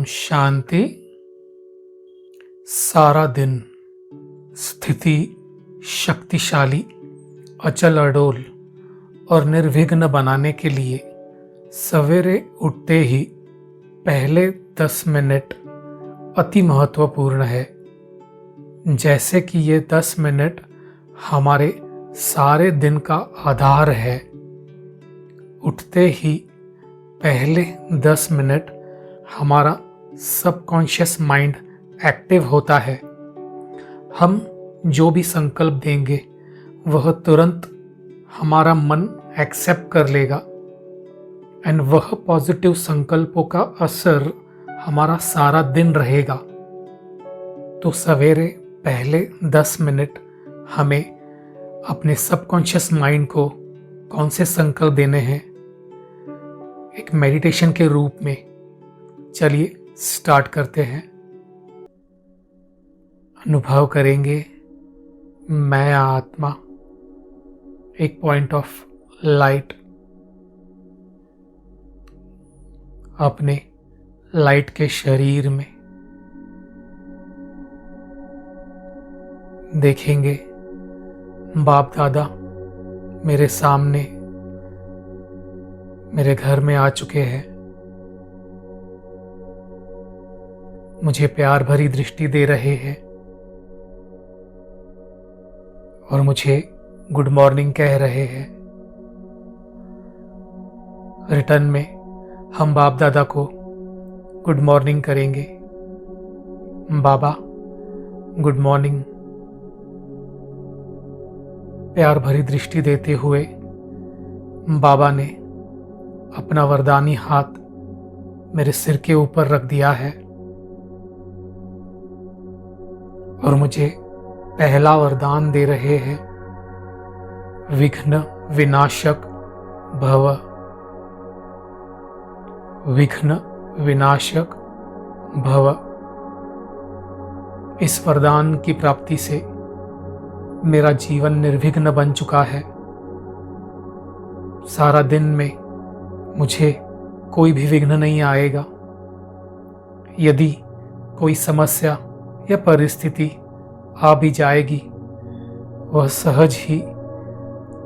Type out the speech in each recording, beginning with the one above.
शांति। सारा दिन स्थिति शक्तिशाली, अचल अडोल और निर्विघ्न बनाने के लिए सवेरे उठते ही पहले 10 मिनट अति महत्वपूर्ण है। जैसे कि ये 10 मिनट हमारे सारे दिन का आधार है। उठते ही पहले 10 मिनट हमारा सबकॉन्शियस माइंड एक्टिव होता है। हम जो भी संकल्प देंगे वह तुरंत हमारा मन एक्सेप्ट कर लेगा एंड वह पॉजिटिव संकल्पों का असर हमारा सारा दिन रहेगा। तो सवेरे पहले 10 मिनट हमें अपने सबकॉन्शियस माइंड को कौन से संकल्प देने हैं, एक मेडिटेशन के रूप में। चलिए स्टार्ट करते हैं। अनुभव करेंगे मैं आत्मा, एक पॉइंट ऑफ लाइट, अपने लाइट के शरीर में। देखेंगे बाप दादा मेरे सामने मेरे घर में आ चुके हैं। मुझे प्यार भरी दृष्टि दे रहे हैं और मुझे गुड मॉर्निंग कह रहे हैं। रिटर्न में हम बाप दादा को गुड मॉर्निंग करेंगे। बाबा गुड मॉर्निंग। प्यार भरी दृष्टि देते हुए बाबा ने अपना वरदानी हाथ मेरे सिर के ऊपर रख दिया है और मुझे पहला वरदान दे रहे हैं, विघ्न विनाशक भव। विघ्न विनाशक भव। इस वरदान की प्राप्ति से मेरा जीवन निर्विघ्न बन चुका है। सारा दिन में मुझे कोई भी विघ्न नहीं आएगा। यदि कोई समस्या या परिस्थिति आ भी जाएगी, वह सहज ही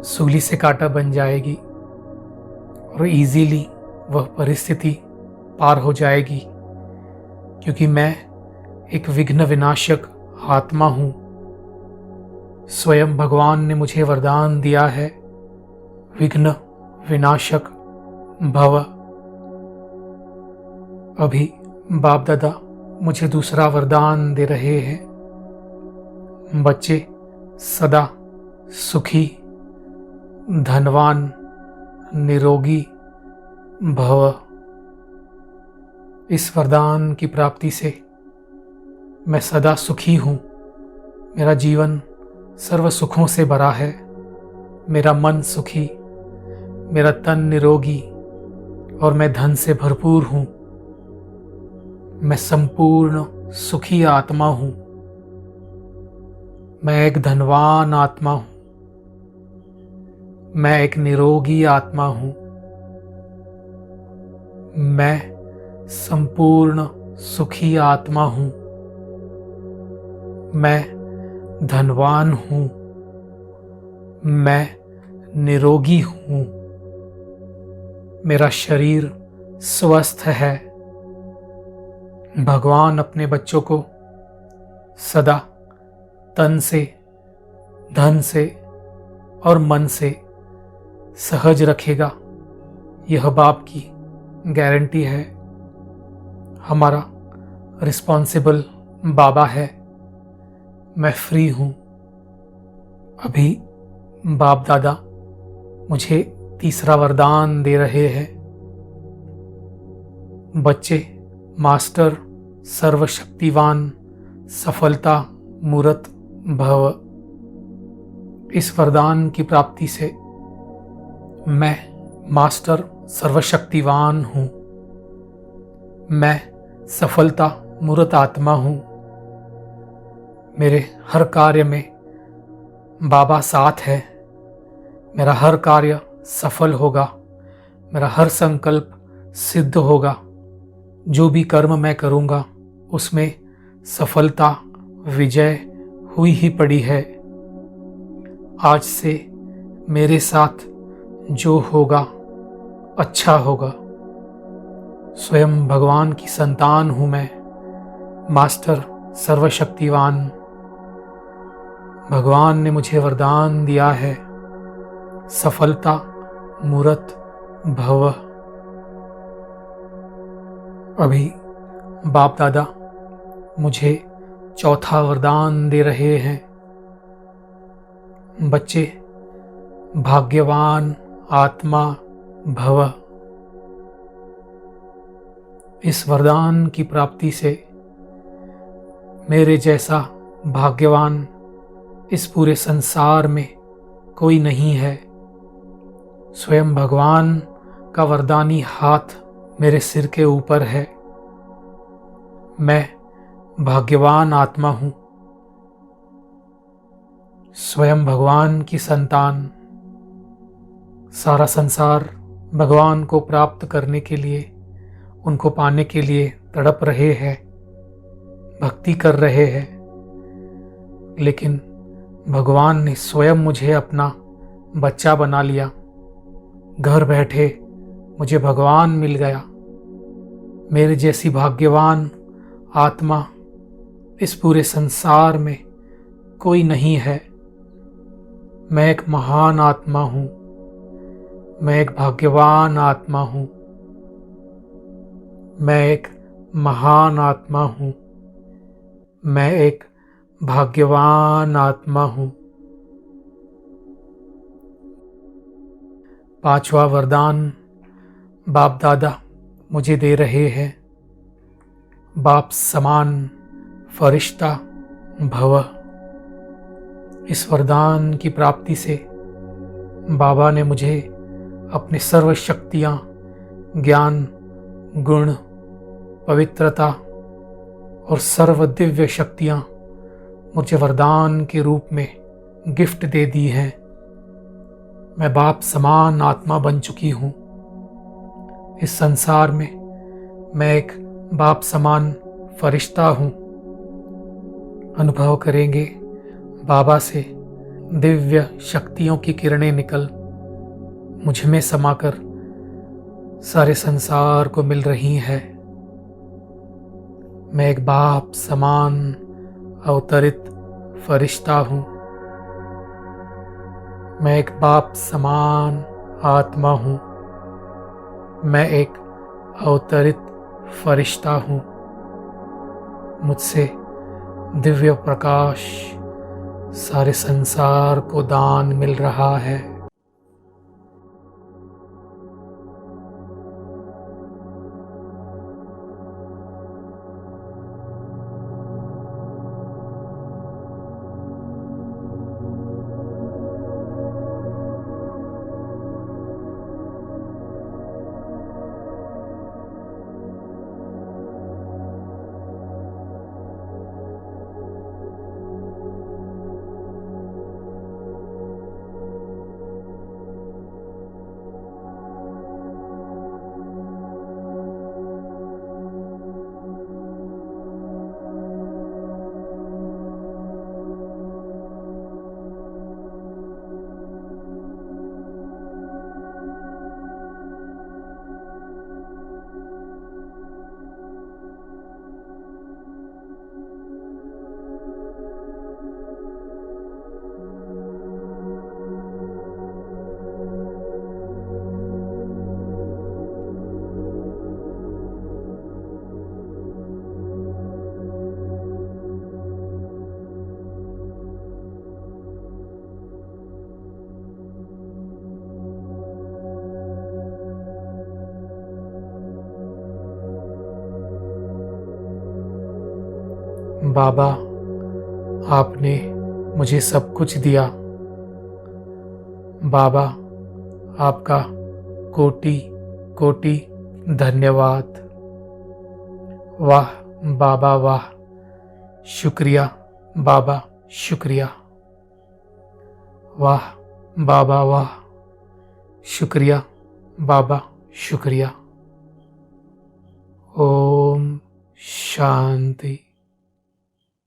सूली से कांटा बन जाएगी और इजीली वह परिस्थिति पार हो जाएगी, क्योंकि मैं एक विघ्न विनाशक आत्मा हूँ। स्वयं भगवान ने मुझे वरदान दिया है, विघ्न विनाशक भव। अभी बाप दादा मुझे दूसरा वरदान दे रहे हैं, बच्चे सदा सुखी, धनवान, निरोगी भव। इस वरदान की प्राप्ति से मैं सदा सुखी हूँ। मेरा जीवन सर्व सुखों से भरा है। मेरा मन सुखी, मेरा तन निरोगी और मैं धन से भरपूर हूँ। मैं संपूर्ण सुखी आत्मा हूँ। मैं एक धनवान आत्मा हूँ। मैं एक निरोगी आत्मा हूँ। मैं संपूर्ण सुखी आत्मा हूँ। मैं धनवान हूँ। मैं निरोगी हूँ। मेरा शरीर स्वस्थ है। भगवान अपने बच्चों को सदा तन से, धन से और मन से सहज रखेगा। यह बाप की गारंटी है। हमारा रिस्पॉन्सिबल बाबा है। मैं फ्री हूँ। अभी बाप दादा मुझे तीसरा वरदान दे रहे हैं, बच्चे मास्टर सर्वशक्तिवान सफलता मूर्त भव। इस वरदान की प्राप्ति से मैं मास्टर सर्वशक्तिवान हूँ। मैं सफलता मूर्त आत्मा हूँ। मेरे हर कार्य में बाबा साथ है। मेरा हर कार्य सफल होगा। मेरा हर संकल्प सिद्ध होगा। जो भी कर्म मैं करूँगा उसमें सफलता, विजय हुई ही पड़ी है। आज से मेरे साथ जो होगा अच्छा होगा। स्वयं भगवान की संतान हूँ मैं, मास्टर सर्वशक्तिवान। भगवान ने मुझे वरदान दिया है, सफलता मूरत भव। अभी बाप दादा मुझे चौथा वरदान दे रहे हैं। बच्चे, भाग्यवान आत्मा भव। इस वरदान की प्राप्ति से मेरे जैसा भाग्यवान इस पूरे संसार में कोई नहीं है। स्वयं भगवान का वरदानी हाथ मेरे सिर के ऊपर है। मैं भाग्यवान आत्मा हूँ, स्वयं भगवान की संतान। सारा संसार भगवान को प्राप्त करने के लिए, उनको पाने के लिए तड़प रहे हैं, भक्ति कर रहे हैं, लेकिन भगवान ने स्वयं मुझे अपना बच्चा बना लिया। घर बैठे मुझे भगवान मिल गया। मेरे जैसी भाग्यवान आत्मा इस पूरे संसार में कोई नहीं है। मैं एक महान आत्मा हूँ, मैं एक भाग्यवान आत्मा हूँ, मैं एक महान आत्मा हूँ, मैं एक भाग्यवान आत्मा हूँ। पांचवा वरदान बाप दादा मुझे दे रहे हैं, बाप समान फरिश्ता भव। इस वरदान की प्राप्ति से बाबा ने मुझे अपनी सर्व शक्तियाँ, ज्ञान, गुण, पवित्रता और सर्व दिव्य शक्तियाँ मुझे वरदान के रूप में गिफ्ट दे दी हैं। मैं बाप समान आत्मा बन चुकी हूँ। इस संसार में मैं एक बाप समान फरिश्ता हूँ। अनुभव करेंगे बाबा से दिव्य शक्तियों की किरणें निकल मुझ में समाकर सारे संसार को मिल रही है। मैं एक बाप समान अवतरित फरिश्ता हूँ। मैं एक बाप समान आत्मा हूँ। मैं एक अवतरित फरिश्ता हूँ। मुझसे दिव्य प्रकाश सारे संसार को दान मिल रहा है। बाबा, आपने मुझे सब कुछ दिया। बाबा, आपका कोटि कोटि धन्यवाद। वाह बाबा वाह, शुक्रिया बाबा शुक्रिया। वाह बाबा वाह, शुक्रिया बाबा शुक्रिया। ओ शांति।